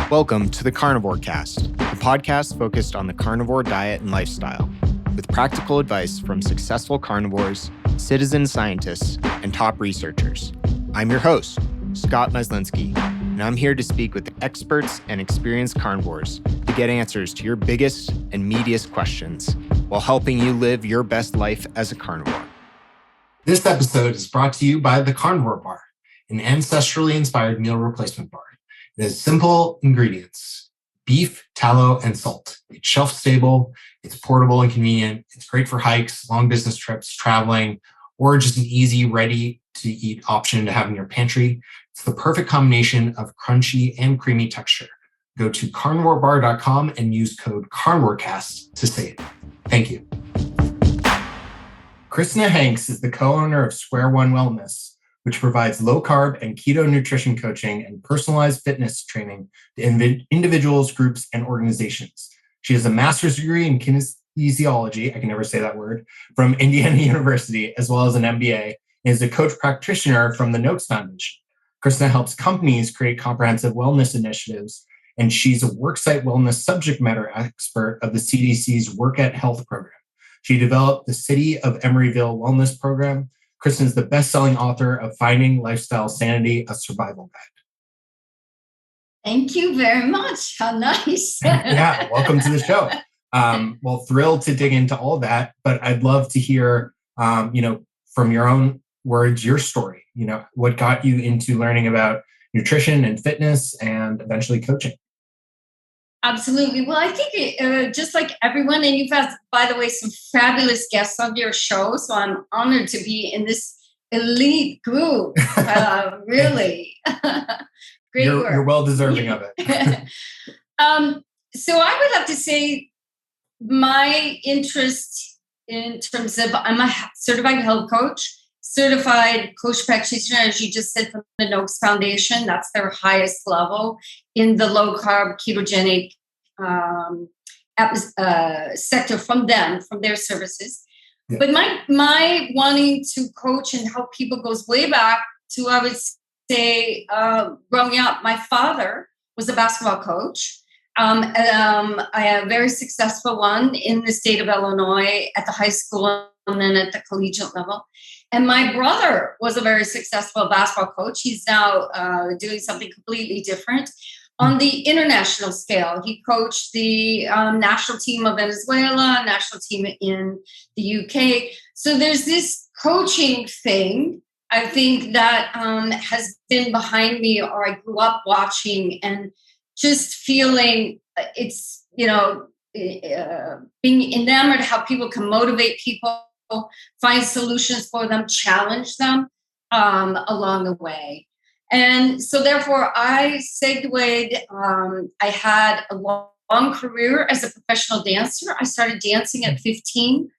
Welcome to the Carnivore Cast, a podcast focused on the carnivore diet and lifestyle, with practical advice from successful carnivores, citizen scientists, and top researchers. I'm your host, Scott Myslinski, and I'm here to speak with experts and experienced carnivores to get answers to your biggest and meatiest questions while helping you live your best life as a carnivore. This episode is brought to you by the Carnivore Bar, an ancestrally inspired meal replacement bar. It has simple ingredients: beef, tallow, and salt. It's shelf-stable, it's portable and convenient, it's great for hikes, long business trips, traveling, or just an easy, ready-to-eat option to have in your pantry. It's the perfect combination of crunchy and creamy texture. Go to carnivorebar.com and use code CarnivoreCast to save. Thank you. Krisna Hanks is the co-owner of Square One Wellness, which provides low-carb and keto nutrition coaching and personalized fitness training to individuals, groups, and organizations. She has a master's degree in Kinesiology, I can never say that word, from Indiana University, as well as an MBA, and is a Coach Practitioner from the Noakes Foundation. Krisna helps companies create comprehensive wellness initiatives, and she's a worksite wellness subject matter expert of the CDC's Work at Health program. She developed the City of Emeryville Wellness Program. Krisna is the bestselling author of Finding Lifestyle Sanity, a Survival Guide. Thank you very much. How nice. Yeah, welcome to the show. Well, thrilled to dig into all that, but I'd love to hear, from your own words, your story. What got you into learning about nutrition and fitness and eventually coaching? Absolutely. Well, I think just like everyone, and you've had, by the way, some fabulous guests on your show. So I'm honored to be in this elite group. Really. Great work. You're well deserving of it. So I would have to say my interest in terms of, I'm a certified health coach, certified coach practitioner, as you just said, from the Noakes Foundation. That's their highest level in the low carb ketogenic sector from their services. Yeah. But my wanting to coach and help people goes way back to, I would say, growing up. My father was a basketball coach. I am a very successful one in the state of Illinois at the high school and then at the collegiate level. And my brother was a very successful basketball coach. He's now doing something completely different. On the international scale, he coached the national team of Venezuela, national team in the UK. So there's this coaching thing, I think, that has been behind me, or I grew up watching and just feeling it's, being enamored how people can motivate people, find solutions for them, challenge them along the way. And so therefore I segued. I had a long career as a professional dancer. I started dancing at 15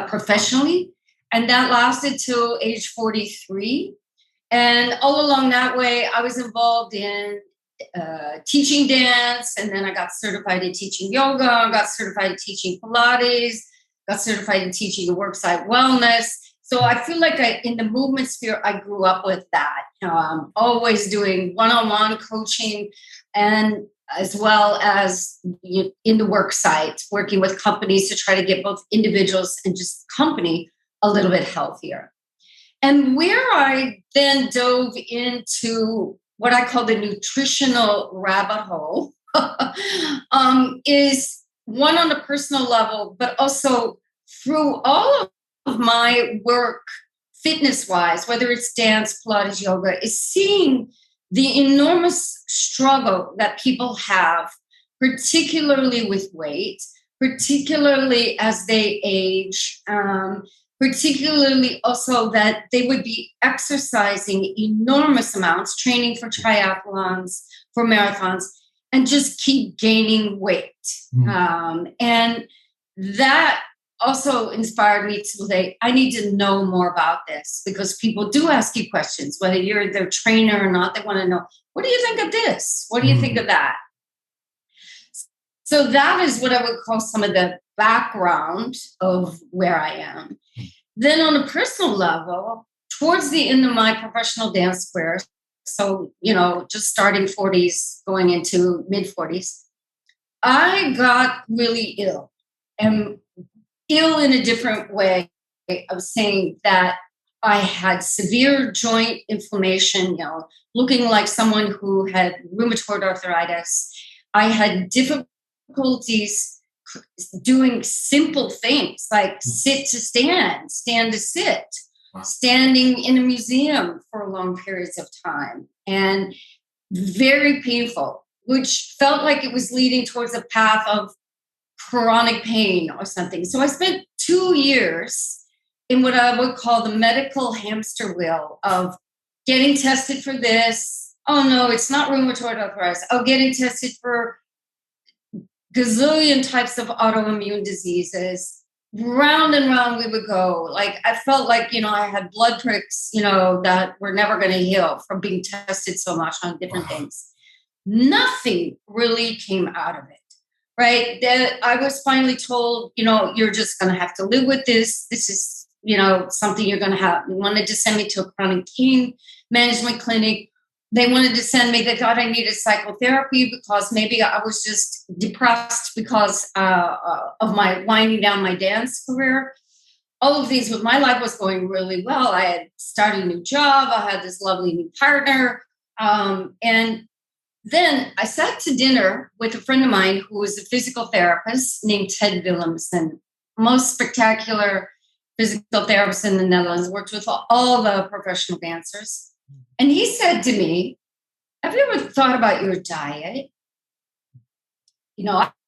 professionally, and that lasted till age 43. And all along that way, I was involved in teaching dance, and then I got certified in teaching yoga, got certified in teaching Pilates, got certified in teaching the worksite wellness. So I feel like in the movement sphere, I grew up with that, always doing one-on-one coaching, and as well as in the worksite, working with companies to try to get both individuals and just company a little bit healthier. And where I then dove into what I call the nutritional rabbit hole is one on a personal level, but also through all of my work, fitness-wise, whether it's dance, Pilates, yoga, is seeing the enormous struggle that people have, particularly with weight, particularly as they age, particularly also that they would be exercising enormous amounts, training for triathlons, for marathons, and just keep gaining weight. And that also inspired me to say, I need to know more about this, because people do ask you questions, whether you're their trainer or not. They want to know, what do you think of this? What do you think of that? So that is what I would call some of the background of where I am. Then on a personal level, towards the end of my professional dance career, So, just starting 40s, going into mid 40s, I got really ill, and ill in a different way of saying that I had severe joint inflammation, looking like someone who had rheumatoid arthritis. I had difficulties doing simple things like sit to stand, stand to sit, standing in a museum for long periods of time, and very painful, which felt like it was leading towards a path of chronic pain or something. So I spent 2 years in what I would call the medical hamster wheel of getting tested for this. Oh, no, it's not rheumatoid arthritis. Oh, getting tested for gazillion types of autoimmune diseases. Round and round we would go. Like, I felt like, I had blood pricks, that were never going to heal from being tested so much on different things. Nothing really came out of it, right? That I was finally told, you're just going to have to live with this. This is, something you're going to have. They wanted to send me to a chronic pain management clinic. They wanted to send me, they thought I needed psychotherapy because maybe I was just depressed because of my winding down my dance career. All of these, my life was going really well. I had started a new job. I had this lovely new partner. And then I sat to dinner with a friend of mine who was a physical therapist named Ted Willemsen, most spectacular physical therapist in the Netherlands, worked with all the professional dancers. And he said to me, have you ever thought about your diet?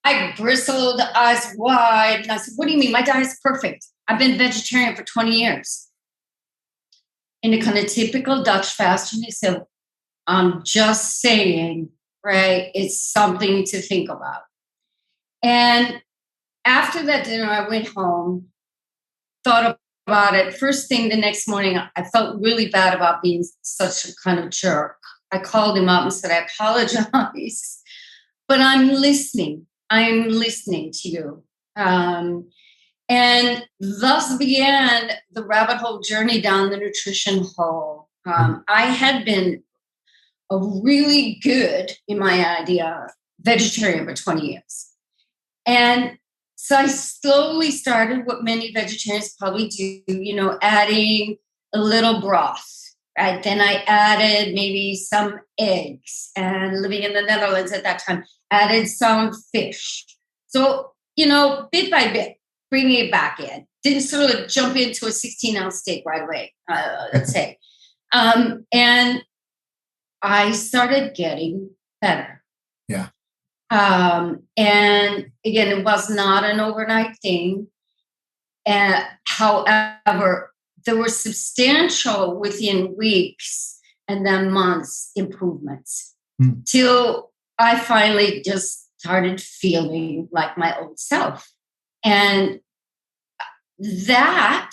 I bristled, eyes wide, and I said, what do you mean? My diet's perfect. I've been vegetarian for 20 years. In a kind of typical Dutch fashion, he said, I'm just saying, right? It's something to think about. And after that dinner, I went home, thought about it. First thing the next morning, I felt really bad about being such a kind of jerk. I called him up and said, I apologize, but I'm listening. I'm listening to you. And thus began the rabbit hole journey down the nutrition hole. I had been a really good, in my idea, vegetarian for 20 years. And so I slowly started what many vegetarians probably do, adding a little broth, right? Then I added maybe some eggs, and living in the Netherlands at that time, added some fish. So, bit by bit, bringing it back in. Didn't sort of jump into a 16-ounce steak right away, let's say. And I started getting better. Yeah. And again, it was not an overnight thing. However, there were substantial within weeks and then months improvements till I finally just started feeling like my old self. And that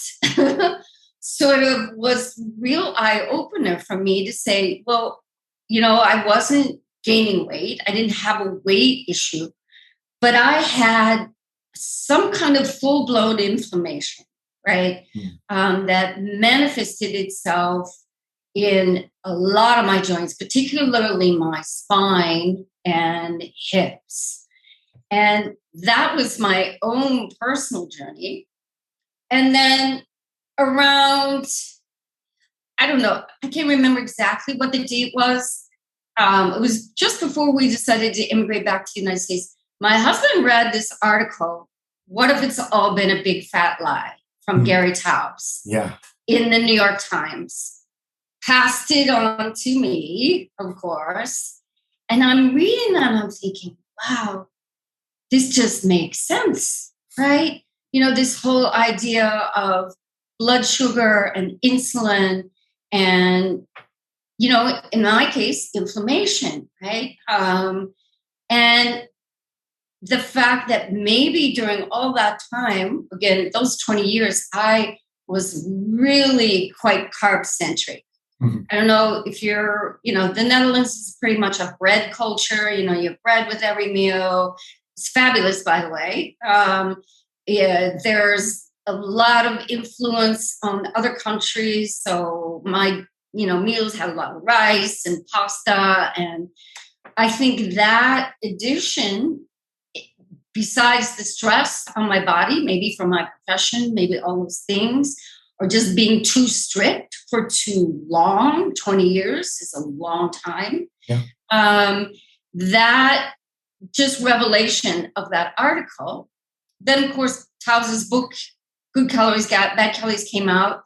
sort of was real eye-opener for me to say, well, I wasn't gaining weight. I didn't have a weight issue, but I had some kind of full-blown inflammation, right? That manifested itself in a lot of my joints, particularly my spine and hips. And that was my own personal journey. And then around, I don't know, I can't remember exactly what the date was. It was just before we decided to immigrate back to the United States. My husband read this article, What If It's All Been a Big Fat Lie, from Gary Taubes in the New York Times. Passed it on to me, of course. And I'm reading that and I'm thinking, wow, this just makes sense, right? This whole idea of blood sugar and insulin and, in my case, inflammation, right? And the fact that maybe during all that time, again, those 20 years, I was really quite carb-centric. I don't know if you're, the Netherlands is pretty much a bread culture. You have bread with every meal. It's fabulous, by the way. There's a lot of influence on other countries. So my meals had a lot of rice and pasta. And I think that addition, besides the stress on my body, maybe from my profession, maybe all those things, or just being too strict for too long, 20 years is a long time. Yeah. That just revelation of that article. Then, of course, Tows's book, Good Calories, Bad Calories, came out.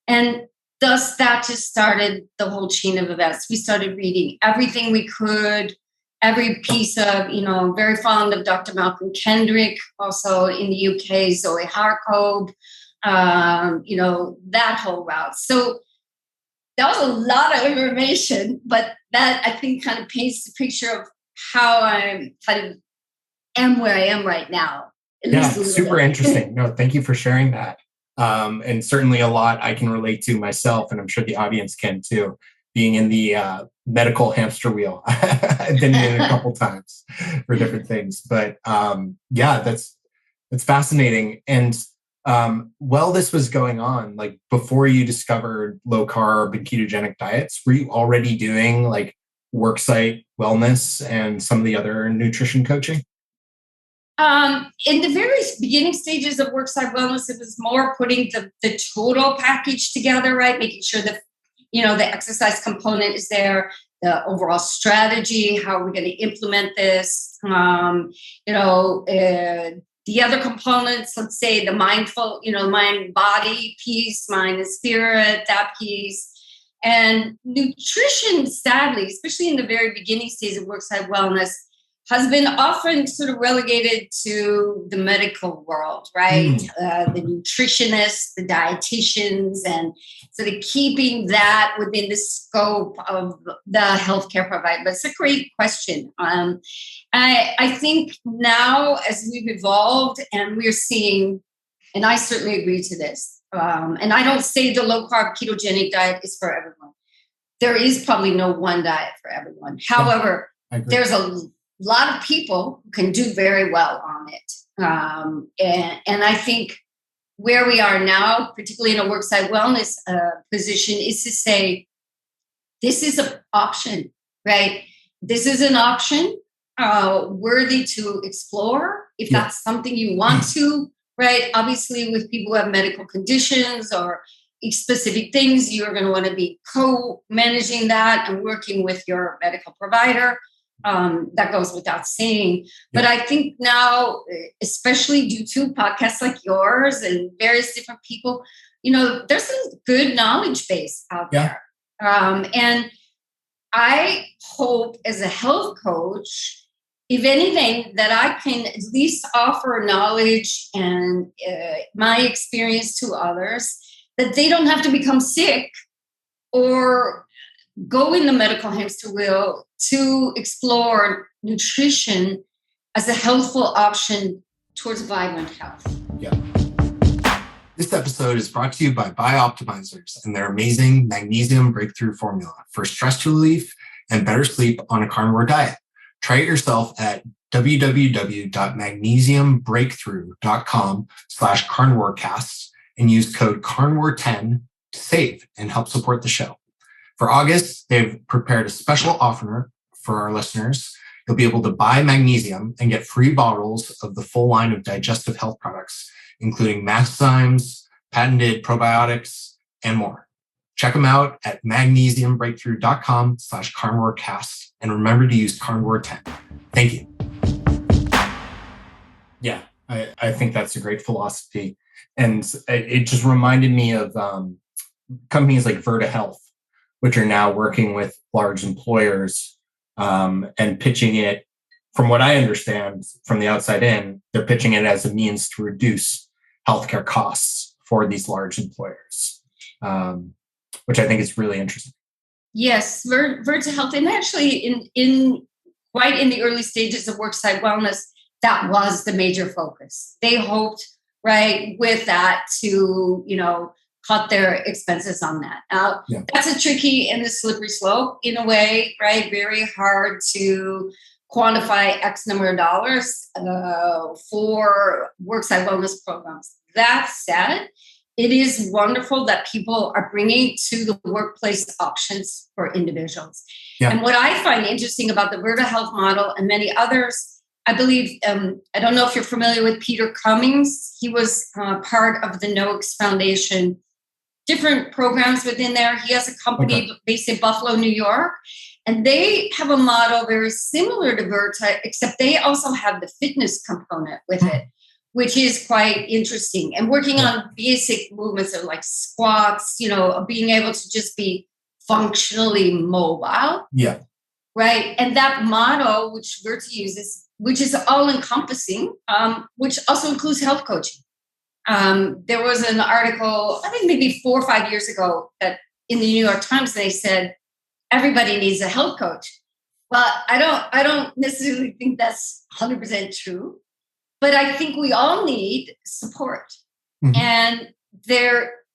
And thus that just started the whole chain of events. We started reading everything we could, every piece of, very fond of Dr. Malcolm Kendrick, also in the UK, Zoe Harcobe, that whole route. So that was a lot of information, but that I think kind of paints the picture of how I kind of am where I am right now. Yeah, super interesting. No, thank you for sharing that. And certainly a lot I can relate to myself, and I'm sure the audience can too, being in the medical hamster wheel. I've been in it a couple times for different things. But that's fascinating. And while this was going on, like before you discovered low carb and ketogenic diets, were you already doing like worksite wellness and some of the other nutrition coaching? In the very beginning stages of worksite wellness, it was more putting the total package together, right? Making sure that, the exercise component is there, the overall strategy, how are we going to implement this? The other components, let's say the mindful, mind, body piece, mind and spirit, that piece. And nutrition, sadly, especially in the very beginning stage of worksite wellness, has been often sort of relegated to the medical world, right? The nutritionists, the dietitians, and sort of keeping that within the scope of the healthcare provider. But it's a great question. I think now as we've evolved and we're seeing, and I certainly agree to this, and I don't say the low-carb ketogenic diet is for everyone. There is probably no one diet for everyone. However, there's a lot of people who can do very well on it. And I think where we are now, particularly in a worksite wellness position, is to say, this is an option, right? This is an option worthy to explore if that's something you want to, right? Obviously, with people who have medical conditions or specific things, you're going to want to be co-managing that and working with your medical provider. That goes without saying. But I think now, especially due to podcasts like yours and various different people, there's some good knowledge base out there. And I hope as a health coach, if anything, that I can at least offer knowledge and my experience to others, that they don't have to become sick or go in the medical hamster wheel to explore nutrition as a healthful option towards vibrant health. Yeah. This episode is brought to you by Bioptimizers and their amazing magnesium breakthrough formula for stress relief and better sleep on a carnivore diet. Try it yourself at www.magnesiumbreakthrough.com/carnivorecast and use code carnivore10 to save and help support the show. For August, they've prepared a special offer for our listeners. You'll be able to buy magnesium and get free bottles of the full line of digestive health products, including Maxizymes, patented probiotics, and more. Check them out at magnesiumbreakthrough.com/carnivorecast. And remember to use carnivore10. Thank you. Yeah, I think that's a great philosophy. And it just reminded me of companies like Virta Health, which are now working with large employers and pitching it, from what I understand from the outside in, they're pitching it as a means to reduce healthcare costs for these large employers, which I think is really interesting. Yes, Virta Health, and actually in right in the early stages of worksite wellness, that was the major focus. They hoped, right, with that to, cut their expenses on that. Now, that's a tricky and a slippery slope in a way, right? Very hard to quantify X number of dollars for worksite wellness programs. That said, it is wonderful that people are bringing to the workplace options for individuals. Yeah. And what I find interesting about the Virta Health model and many others, I believe, I don't know if you're familiar with Peter Cummings. He was part of the Noakes Foundation, different programs within there. He has a company based in Buffalo, New York, and they have a model very similar to Virta, except they also have the fitness component with it, which is quite interesting. And working on basic movements of like squats, being able to just be functionally mobile. Yeah. Right. And that model, which Virta uses, which is all encompassing, which also includes health coaching. There was an article, I think maybe 4 or 5 years ago, that in the New York Times, they said, everybody needs a health coach. Well, I don't necessarily think that's 100% true, but I think we all need support. Mm-hmm. And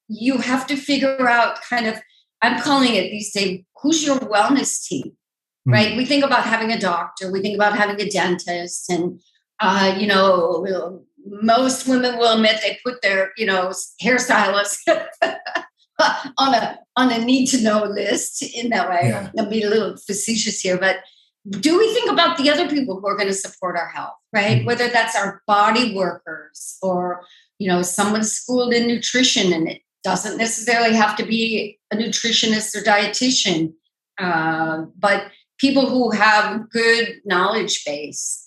you have to figure out I'm calling it these days, who's your wellness team, mm-hmm. right? We think about having a doctor, we think about having a dentist, and, most women will admit they put their, hairstylist on a need to know list in that way. Yeah. I'll be a little facetious here, but do we think about the other people who are going to support our health, right? Mm-hmm. Whether that's our body workers or, someone schooled in nutrition, and it doesn't necessarily have to be a nutritionist or dietitian, but people who have good knowledge base.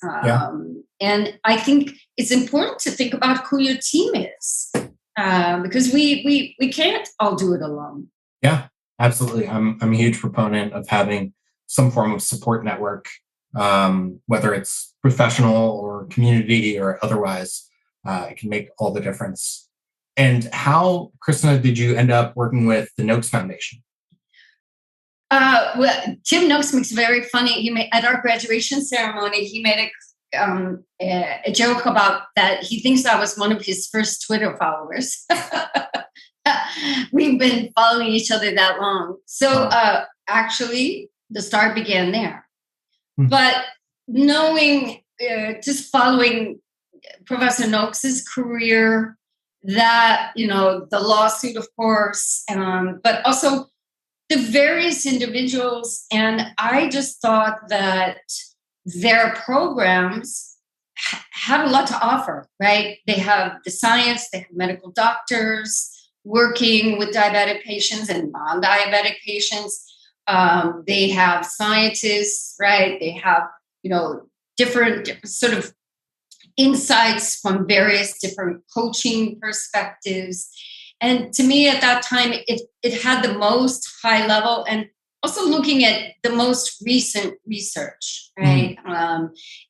And I think it's important to think about who your team is, because we can't all do it alone. Yeah, absolutely. I'm a huge proponent of having some form of support network, whether it's professional or community or otherwise. It can make all the difference. And how, Krisna, did you end up working with the Noakes Foundation? Well, Tim Noakes makes very funny. At our graduation ceremony, he made a joke about that. He thinks I was one of his first Twitter followers. We've been following each other that long. So actually, the start began there. Mm-hmm. But knowing, just following Professor Noakes's career, that, the lawsuit, of course, but also the various individuals. And I just thought that their programs have a lot to offer, right? They have the science, they have medical doctors working with diabetic patients and non-diabetic patients. They have scientists, right? They have, different sort of insights from various different coaching perspectives. And to me at that time, it had the most high level, and also looking at the most recent research, right?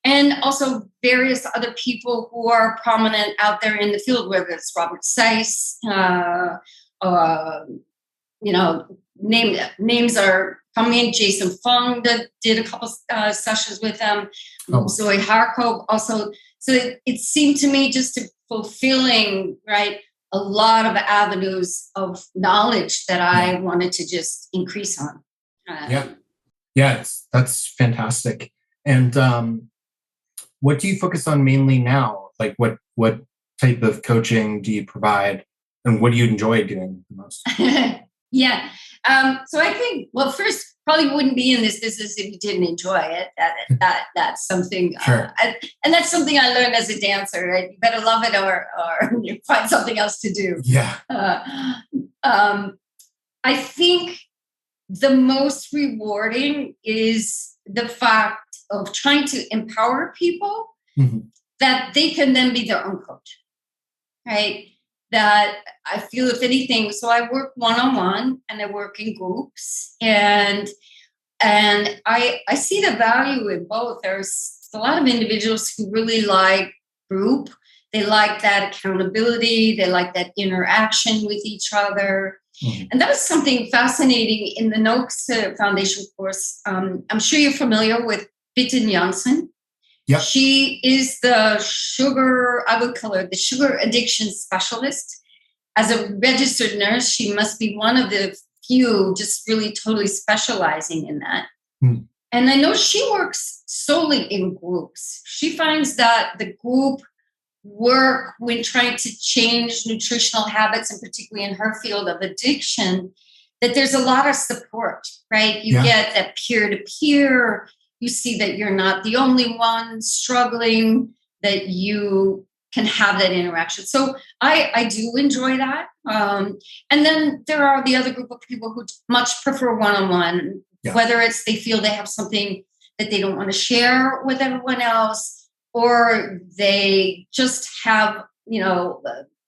And also various other people who are prominent out there in the field, whether it's Robert Seiss, names are coming in, Jason Fung that did a couple sessions with them, Zoe Harkov also. So it seemed to me just to fulfilling, right, a lot of avenues of knowledge that I wanted to just increase on. That's fantastic. And what do you focus on mainly now? Like what type of coaching do you provide, and what do you enjoy doing the most? So I think, well, first, probably wouldn't be in this business if you didn't enjoy it. That's something, sure. And that's something I learned as a dancer, right? You better love it or you find something else to do. Yeah. I think the most rewarding is the fact of trying to empower people that they can then be their own coach, right? That I feel, if anything, so I work one-on-one and I work in groups, and I see the value in both. There's a lot of individuals who really like group. They like that accountability. They like that interaction with each other. Mm-hmm. And that was something fascinating in the Noakes Foundation course. I'm sure you're familiar with Bitten Janssen. Yep. She is I would call her the sugar addiction specialist. As a registered nurse, she must be one of the few just really totally specializing in that. Mm. And I know she works solely in groups. She finds that the group work when trying to change nutritional habits, and particularly in her field of addiction, that there's a lot of support, right? You get that peer-to-peer. You see that you're not the only one struggling, that you can have that interaction. So I do enjoy that. And then there are the other group of people who much prefer one-on-one, whether it's they feel they have something that they don't want to share with everyone else, or they just have,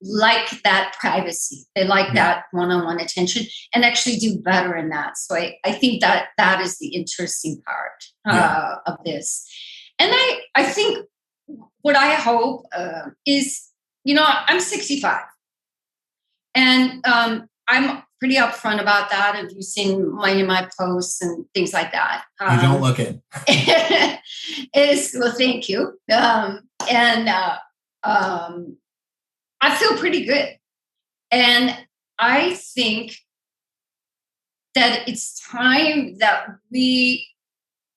like that privacy. They like that one-on-one attention and actually do better in that. So I think that is the interesting part of this. And I think what I hope is, I'm 65 and I'm pretty upfront about that. If you've seen my posts and things like that. You don't look it. Well, thank you. I feel pretty good. And I think that it's time that we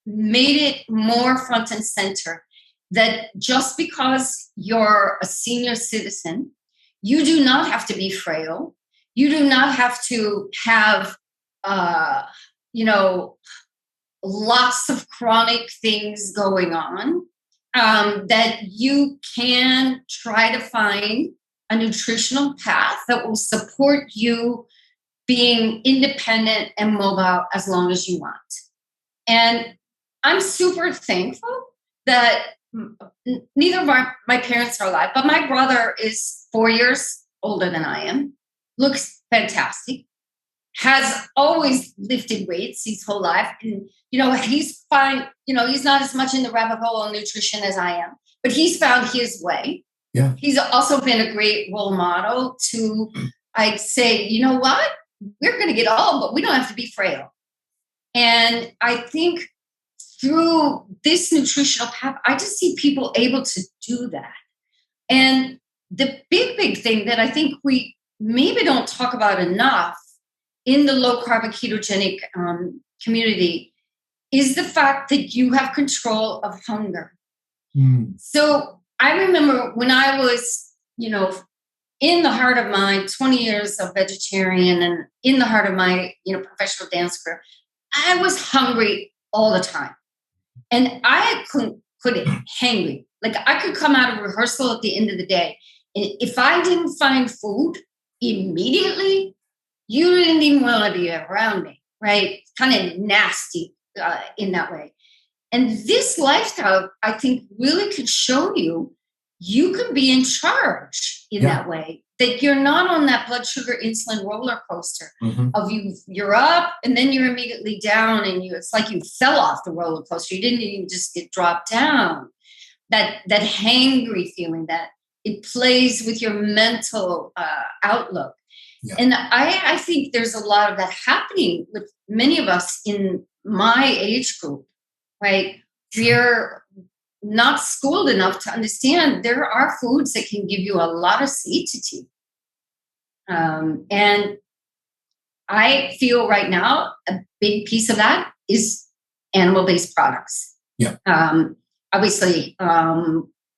made it more front and center, that just because you're a senior citizen, you do not have to be frail. You do not have to have, lots of chronic things going on, that you can try to find a nutritional path that will support you being independent and mobile as long as you want. And I'm super thankful that neither of my parents are alive, but my brother is 4 years older than I am, looks fantastic, has always lifted weights his whole life. And, he's fine. He's not as much in the rabbit hole on nutrition as I am, but he's found his way. Yeah. He's also been a great role model to, I'd say, you know what? We're going to get old, but we don't have to be frail. And I think through this nutritional path, I just see people able to do that. And the big thing that I think we maybe don't talk about enough in the low carb and ketogenic community is the fact that you have control of hunger. So I remember when I was, in the heart of my 20 years of vegetarian and in the heart of my, professional dance career, I was hungry all the time. And I couldn't hangry. Like I could come out of rehearsal at the end of the day. And if I didn't find food immediately, you didn't even want to be around me, right? Kind of nasty in that way. And this lifestyle, I think, really could show you can be in charge in that way, that you're not on that blood sugar insulin roller coaster of you're up and then you're immediately down and it's like you fell off the roller coaster. You didn't even just get dropped down. That hangry feeling, that it plays with your mental outlook. Yeah. And I think there's a lot of that happening with many of us in my age group, right? We're not schooled enough to understand there are foods that can give you a lot of satiety. And I feel right now a big piece of that is animal-based products. Yeah. Obviously,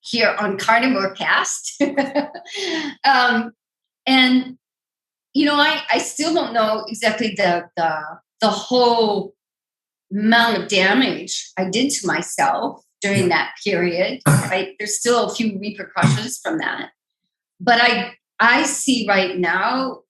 here on Carnivore Cast. And, I still don't know exactly the whole amount of damage I did to myself during that period, right? There's still a few repercussions from that. But I see right now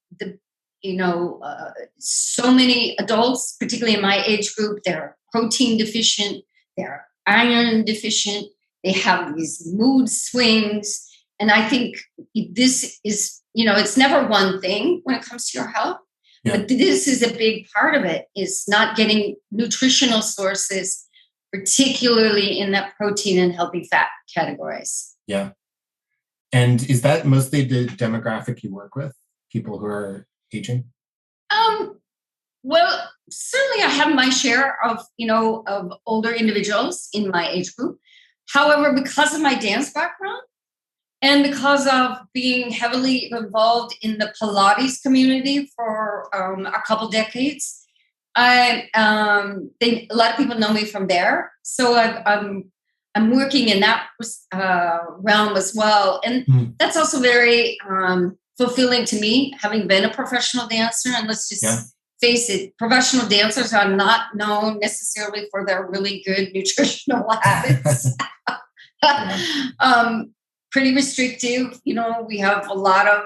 so many adults, particularly in my age group, they're protein deficient, they're iron deficient, they have these mood swings. And I think this is, it's never one thing when it comes to your health. Yeah. But this is a big part of it, is not getting nutritional sources, particularly in that protein and healthy fat categories. Yeah. And is that mostly the demographic you work with, people who are aging? Well, certainly I have my share of older individuals in my age group. However, because of my dance background and because of being heavily involved in the Pilates community for a couple decades, a lot of people know me from there. So I'm working in that realm as well. And that's also very fulfilling to me, having been a professional dancer. And let's just face it, professional dancers are not known necessarily for their really good nutritional habits. Pretty restrictive. You know, we have a lot of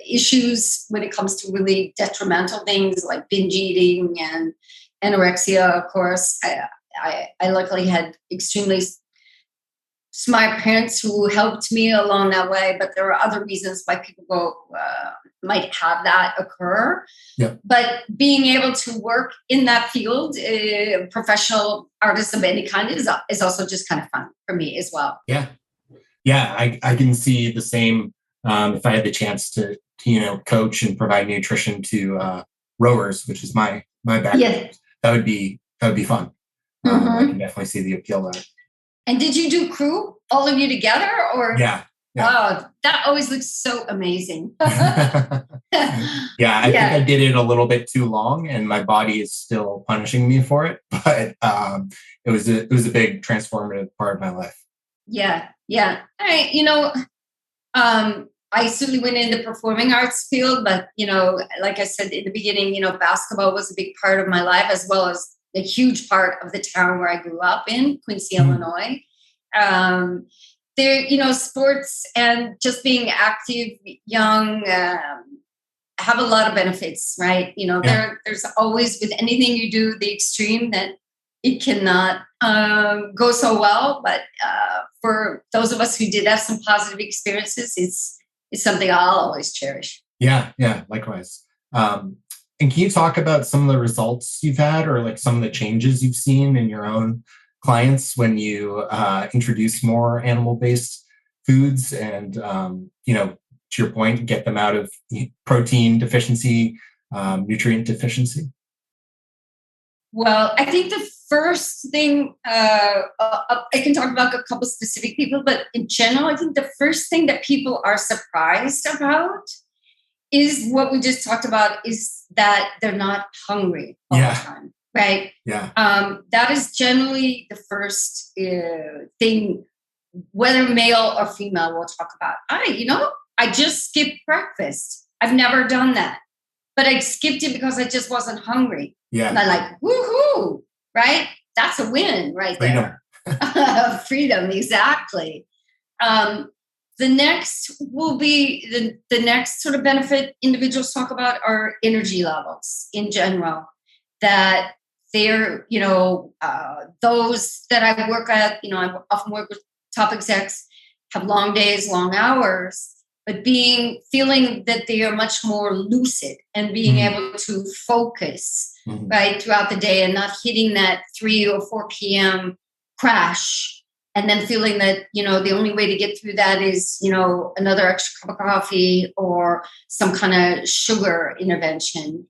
issues when it comes to really detrimental things like binge eating and anorexia. Of course, I luckily had extremely smart parents who helped me along that way, but there are other reasons why people might have that occur. Yeah. But being able to work in that field, professional artists of any kind, is also just kind of fun for me as well. Yeah, I can see the same. If I had the chance to coach and provide nutrition to rowers, which is my background, that would be fun. I can definitely see the appeal there. And did you do crew, all of you together, or? Yeah. Oh, that always looks so amazing. I think I did it a little bit too long, and my body is still punishing me for it. But it was a big transformative part of my life. Yeah. I certainly went in the performing arts field, but like I said in the beginning, basketball was a big part of my life, as well as a huge part of the town where I grew up in, Quincy, Illinois. Sports and just being active, young, have a lot of benefits, right? There's always, with anything you do, the extreme that it cannot go so well. But for those of us who did have some positive experiences, it's something I'll always cherish. Yeah, likewise. And can you talk about some of the results you've had, or like some of the changes you've seen in your own clients when you introduce more animal-based foods and, to your point, get them out of protein deficiency, nutrient deficiency? Well, I think the first thing, I can talk about a couple specific people, but in general, I think the first thing that people are surprised about is what we just talked about, is that they're not hungry all the time, right? Yeah. That is generally the first thing, whether male or female, we'll talk about. I just skipped breakfast. I've never done that, but I skipped it because I just wasn't hungry. Yeah. And I'm like, woohoo, right? That's a win right there. Freedom, exactly. The next will be the next sort of benefit individuals talk about are energy levels in general. That they're, those that I work at, I often work with top execs, have long days, long hours, but feeling that they are much more lucid and being able to focus right throughout the day and not hitting that 3 or 4 p.m. crash. And then feeling that, the only way to get through that is, another extra cup of coffee or some kind of sugar intervention.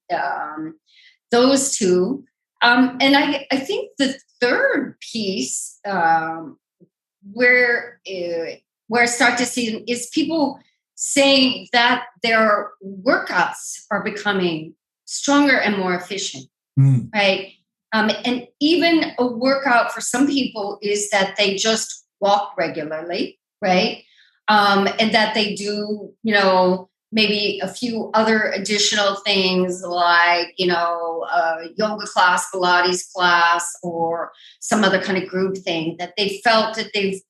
Those two. And I think the third piece where I start to see is people saying that their workouts are becoming stronger and more efficient, right? And even a workout for some people is that they just walk regularly, right? And that they do, maybe a few other additional things like, a yoga class, Pilates class, or some other kind of group thing that they felt that they've,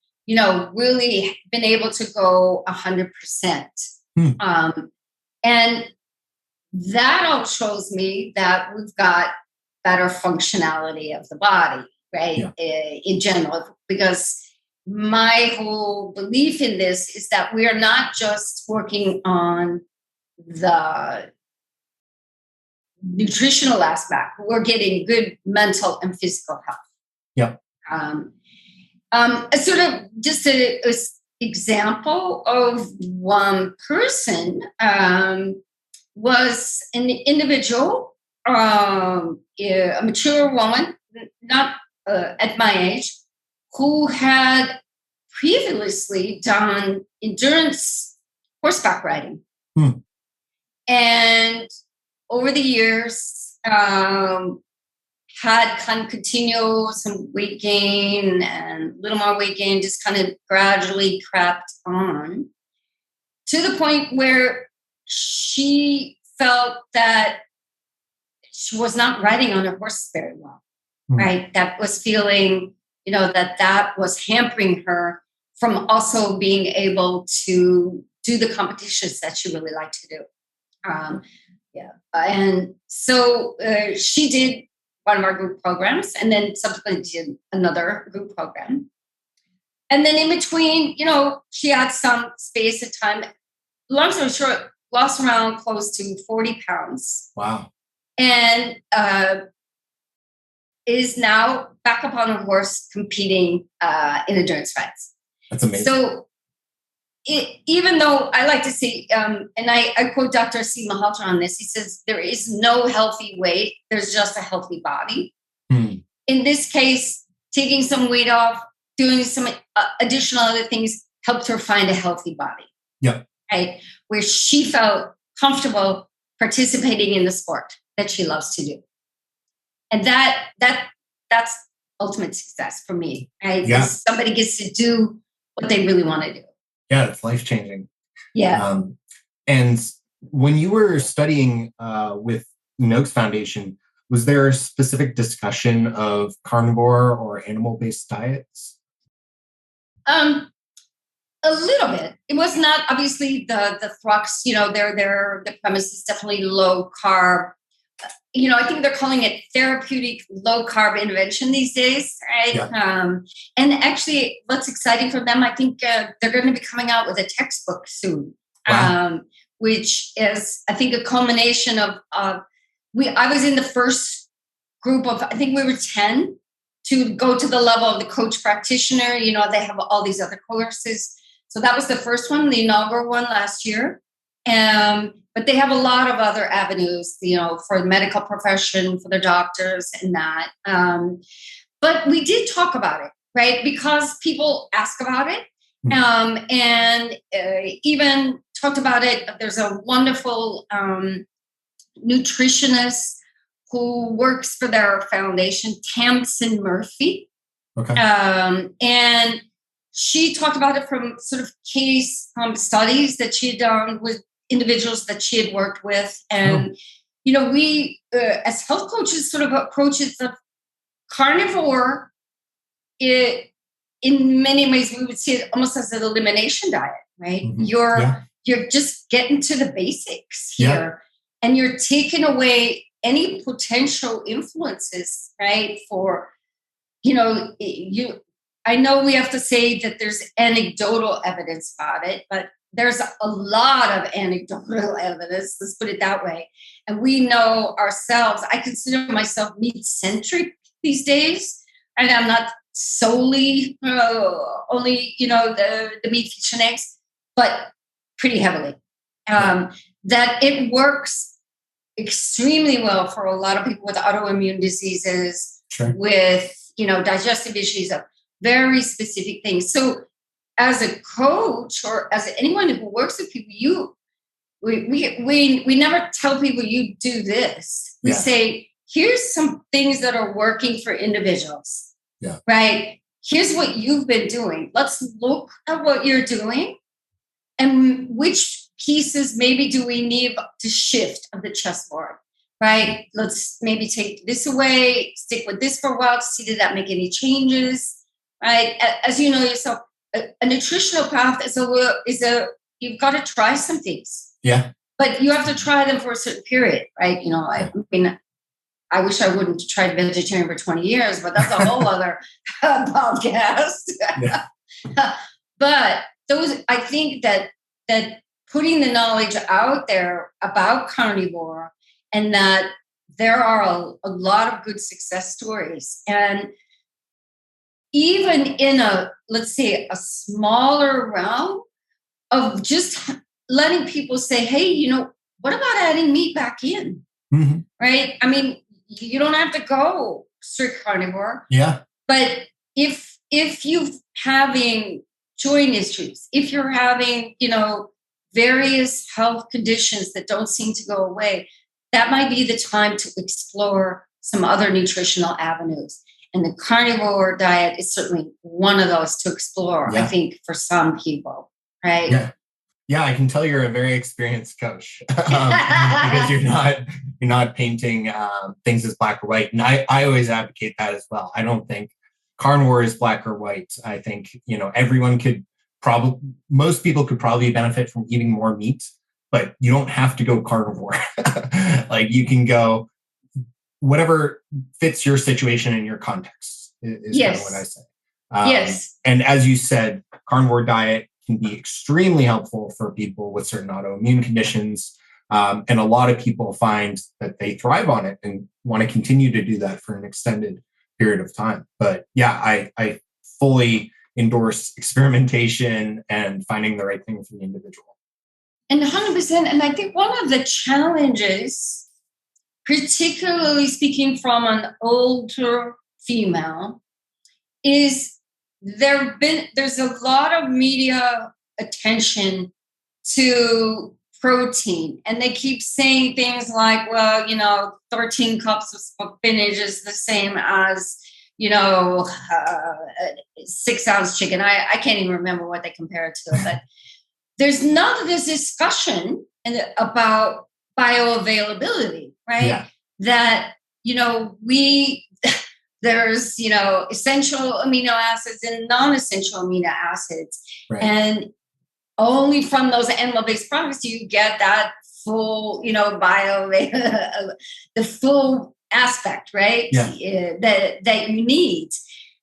really been able to go 100%. And that all shows me that we've got better functionality of the body, right? In general, because my whole belief in this is that we are not just working on the nutritional aspect, we're getting good mental and physical health. Yeah. Sort of just an example of one person was an individual, a mature woman, not at my age, who had previously done endurance horseback riding. And over the years, had kind of continued some weight gain and a little more weight gain, just kind of gradually crept on to the point where she felt that she was not riding on her horse very well, right? That was feeling, that was hampering her from also being able to do the competitions that she really liked to do. And so she did one of our group programs and then subsequently did another group program. And then in between, she had some space and time. Long story short, lost around close to 40 pounds. Wow. And is now back up on a horse competing in endurance fights. That's amazing. So even though I like to say, and I quote Dr. C. Malhotra on this, he says, there is no healthy weight. There's just a healthy body. In this case, taking some weight off, doing some additional other things helped her find a healthy body. Yeah. Right. Where she felt comfortable participating in the sport that she loves to do. And that's ultimate success for me. Right. Yeah. Somebody gets to do what they really want to do. Yeah, it's life-changing. Yeah. And when you were studying with Noakes Foundation, was there a specific discussion of carnivore or animal-based diets? A little bit. It was not obviously the thrust, the premise is definitely low carb. I think they're calling it therapeutic low carb intervention these days, right? Yeah. And actually, what's exciting for them, I think they're going to be coming out with a textbook soon, which is, I think, a culmination of. I was in the first group of, I think we were 10 to go to the level of the Coach Practitioner. They have all these other courses, so that was the first one, the inaugural one last year. But they have a lot of other avenues, for the medical profession, for the doctors and that. But we did talk about it, right? Because people ask about it. And even talked about it. There's a wonderful nutritionist who works for their foundation, Tamsin Murphy. Okay. And she talked about it from sort of case studies that she had done with individuals that she had worked with. And, we, as health coaches, sort of approaches the carnivore, in many ways, we would see it almost as an elimination diet, right? You're just getting to the basics here, and you're taking away any potential influences, right? For, I know we have to say that there's anecdotal evidence about it, but there's a lot of anecdotal evidence, let's put it that way. And we know ourselves, I consider myself meat-centric these days, and I'm not solely only, the meat, fish, and eggs, but pretty heavily. That it works extremely well for a lot of people with autoimmune diseases, with, digestive issues, of very specific things. So as a coach or as anyone who works with people, we never tell people you do this. We say, here's some things that are working for individuals, right? Here's what you've been doing. Let's look at what you're doing and which pieces maybe do we need to shift of the chessboard, right? Let's maybe take this away, stick with this for a while to see did that make any changes, right? As you know yourself, a nutritional path is you've got to try some things. Yeah. But you have to try them for a certain period, right? I mean, I wish I wouldn't have tried vegetarian for 20 years, but that's a whole other podcast. But I think that putting the knowledge out there about carnivore, and that there are a lot of good success stories. And even in let's say a smaller realm of just letting people say, hey, what about adding meat back in? Mm-hmm. Right? I mean, you don't have to go strict carnivore. Yeah. But if you're having joint issues, if you're having, various health conditions that don't seem to go away, that might be the time to explore some other nutritional avenues. And the carnivore diet is certainly one of those to explore, I think, for some people, right? Yeah. Yeah, I can tell you're a very experienced coach because you're not painting things as black or white. And I always advocate that as well. I don't think carnivore is black or white. I think, most people could probably benefit from eating more meat, but you don't have to go carnivore. Like you can go whatever fits your situation and your context is kind of what I say. Yes. And as you said, carnivore diet can be extremely helpful for people with certain autoimmune conditions. And a lot of people find that they thrive on it and want to continue to do that for an extended period of time. But yeah, I fully endorse experimentation and finding the right thing for the individual. And 100%. And I think one of the challenges, particularly speaking from an older female, is there's a lot of media attention to protein, and they keep saying things like, well, 13 cups of spinach is the same as 6-ounce chicken. I can't even remember what they compare it to, but there's none of this discussion about bioavailability, right? Yeah. That there's essential amino acids and non-essential amino acids, right. And only from those animal-based products do you get that full the full aspect, right? Yeah. That you need.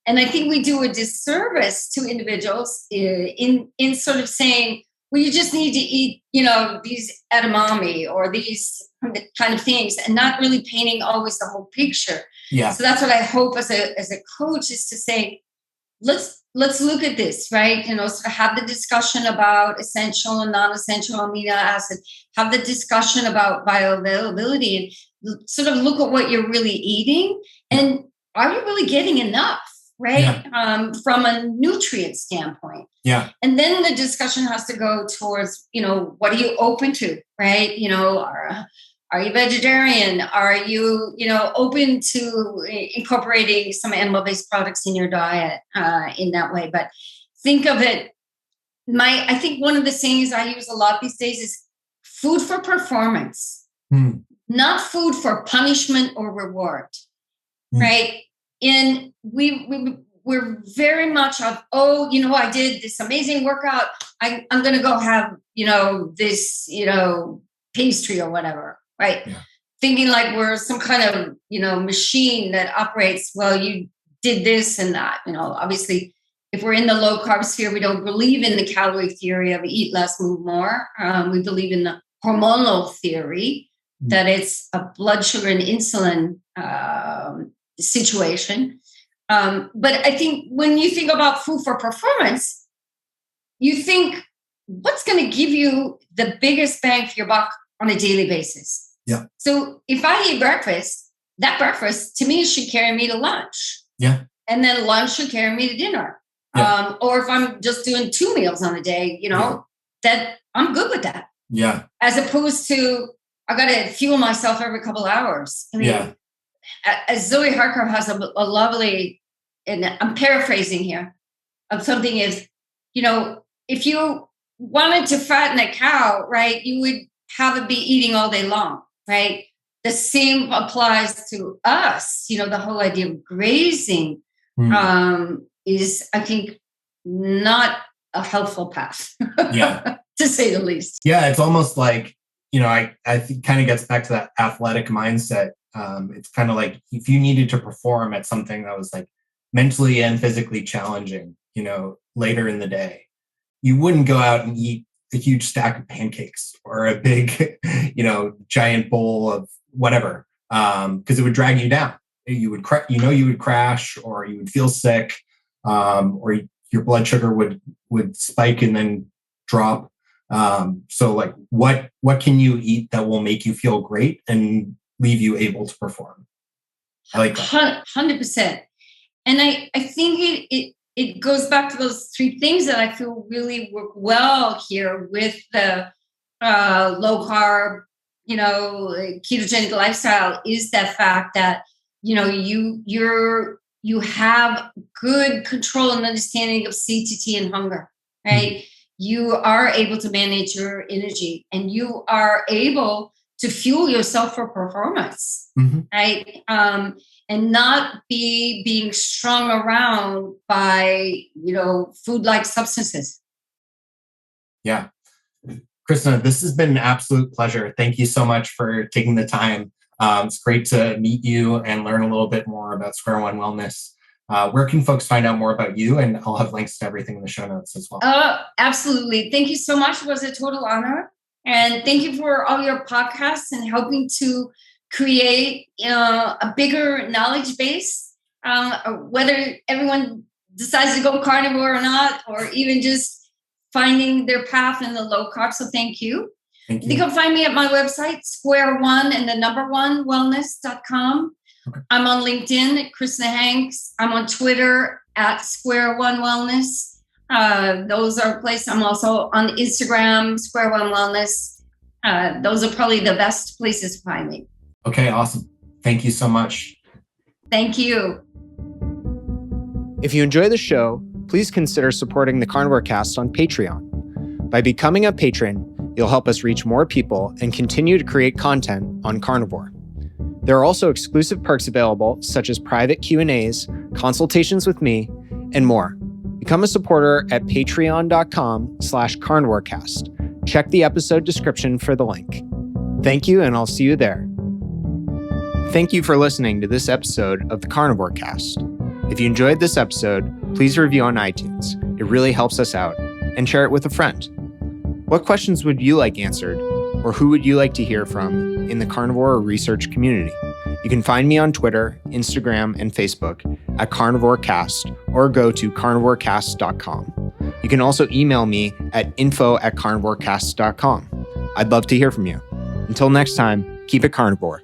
And I think we do a disservice to individuals in sort of saying, well, you just need to eat these edamame or these kind of things, and not really painting always the whole picture. Yeah. So that's what I hope as a coach is to say, let's look at this, right? Sort of have the discussion about essential and non-essential amino acids, have the discussion about bioavailability, and sort of look at what you're really eating, and are you really getting enough, right? Yeah. From a nutrient standpoint. Yeah. And then the discussion has to go towards, what are you open to, right? Are you vegetarian? Are you, open to incorporating some animal-based products in your diet in that way? But think of it, I think one of the sayings I use a lot these days is food for performance, not food for punishment or reward, right? And we're very much of, I did this amazing workout. I'm going to go have, this, pastry or whatever. Right. Yeah. Thinking like we're some kind of, machine that operates, well, you did this and that, obviously if we're in the low carb sphere, we don't believe in the calorie theory of eat less, move more. We believe in the hormonal theory that it's a blood sugar and insulin situation. But I think when you think about food for performance, you think what's going to give you the biggest bang for your buck on a daily basis. Yeah. So if I eat breakfast, that breakfast to me should carry me to lunch. Yeah. And then lunch should carry me to dinner. Yeah. Or if I'm just doing 2 meals on a day, that I'm good with that. Yeah. As opposed to I got to fuel myself every couple of hours. I mean, as Zoe Harker has a lovely, and I'm paraphrasing here, of something is, if you wanted to fatten a cow, right, you would have it be eating all day long, right? The same applies to us. The whole idea of grazing is, I think, not a helpful path, to say the least. Yeah, it's almost like, I think kind of gets back to that athletic mindset. It's kind of like if you needed to perform at something that was like mentally and physically challenging, later in the day, you wouldn't go out and eat a huge stack of pancakes or a big, giant bowl of whatever, because it would drag you down. You would, you would crash, or you would feel sick, or your blood sugar would spike and then drop. So like, what can you eat that will make you feel great and leave you able to perform? I like that. 100%. And I think it goes back to those 3 things that I feel really work well here with the low carb, ketogenic lifestyle, is that fact that you have good control and understanding of satiety and hunger, right? Mm-hmm. You are able to manage your energy, and you are able to fuel yourself for performance, mm-hmm. right? And not be being strung around by, food-like substances. Yeah. Krisna, this has been an absolute pleasure. Thank you so much for taking the time. It's great to meet you and learn a little bit more about Square One Wellness. Where can folks find out more about you? And I'll have links to everything in the show notes as well. Absolutely. Thank you so much. It was a total honor. And thank you for all your podcasts and helping to create a bigger knowledge base, whether everyone decides to go carnivore or not, or even just finding their path in the low carb. So thank you. Thank you. You can find me at my website, square1wellness.com. Okay. I'm on LinkedIn at Krisna Hanks. I'm on Twitter at Square One Wellness. Those are places. I'm also on Instagram, Square One Wellness. Those are probably the best places to find me. Okay, awesome. Thank you so much. Thank you. If you enjoy the show, please consider supporting the Carnivore Cast on Patreon. By becoming a patron, you'll help us reach more people and continue to create content on carnivore. There are also exclusive perks available, such as private Q&As, consultations with me, and more. Become a supporter at patreon.com/carnivorecast. Check the episode description for the link. Thank you, and I'll see you there. Thank you for listening to this episode of the Carnivore Cast. If you enjoyed this episode, please review on iTunes. It really helps us out. And share it with a friend. What questions would you like answered, or who would you like to hear from in the carnivore research community? You can find me on Twitter, Instagram, and Facebook at CarnivoreCast, or go to carnivorecast.com. You can also email me at info@carnivorecast.com. I'd love to hear from you. Until next time, keep it carnivore.